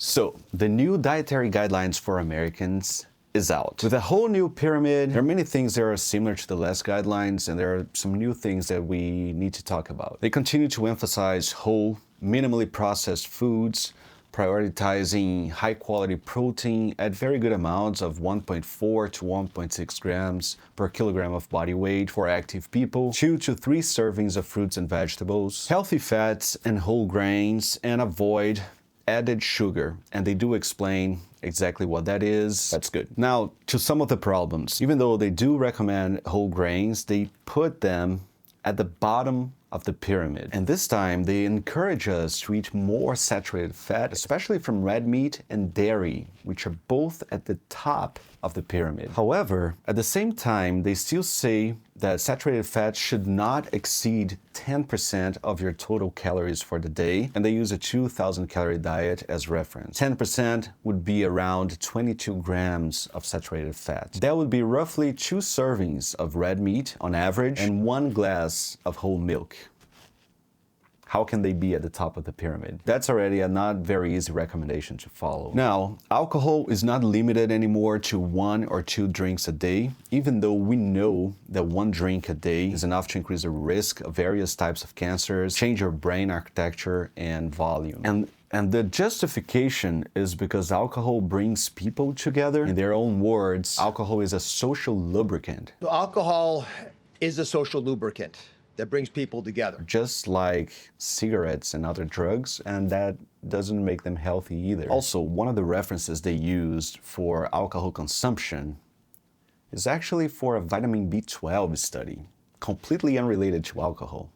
So, the new dietary guidelines for Americans is out. With a whole new pyramid, there are many things that are similar to the last guidelines, and there are some new things that we need to talk about. They continue to emphasize whole, minimally processed foods, prioritizing high-quality protein at very good amounts of 1.4 to 1.6 grams per kilogram of body weight for active people, 2 to 3 servings of fruits and vegetables, healthy fats and whole grains, and avoid added sugar, and they do explain exactly what that is. That's good. Now, to some of the problems. Even though they do recommend whole grains, they put them at the bottom of the pyramid. And this time, they encourage us to eat more saturated fat, especially from red meat and dairy, which are both at the top of the pyramid. However, at the same time, they still say that saturated fat should not exceed 10% of your total calories for the day, and they use a 2,000 calorie diet as reference. 10% would be around 22 grams of saturated fat. That would be roughly 2 servings of red meat on average and 1 glass of whole milk. How can they be at the top of the pyramid? That's already a not very easy recommendation to follow. Now, alcohol is not limited anymore to 1 or 2 drinks a day, even though we know that 1 drink a day is enough to increase the risk of various types of cancers, change your brain architecture and volume. And the justification is because alcohol brings people together. In their own words, alcohol is a social lubricant. So alcohol is a social lubricant that brings people together. Just like cigarettes and other drugs, and that doesn't make them healthy either. Also, one of the references they used for alcohol consumption is actually for a vitamin B12 study, completely unrelated to alcohol.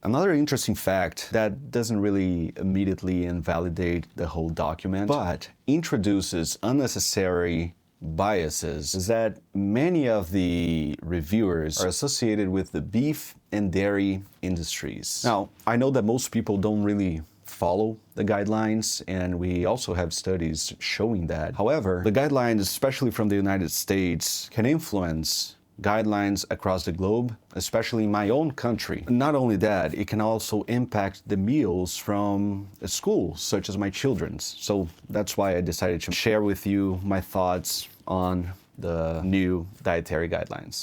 Another interesting fact that doesn't really immediately invalidate the whole document, but introduces unnecessary biases, is that many of the reviewers are associated with the beef and dairy industries. Now, I know that most people don't really follow the guidelines, and we also have studies showing that. However, the guidelines, especially from the United States, can influence guidelines across the globe, especially in my own country. Not only that, it can also impact the meals from a school, such as my children's. So that's why I decided to share with you my thoughts on the new dietary guidelines.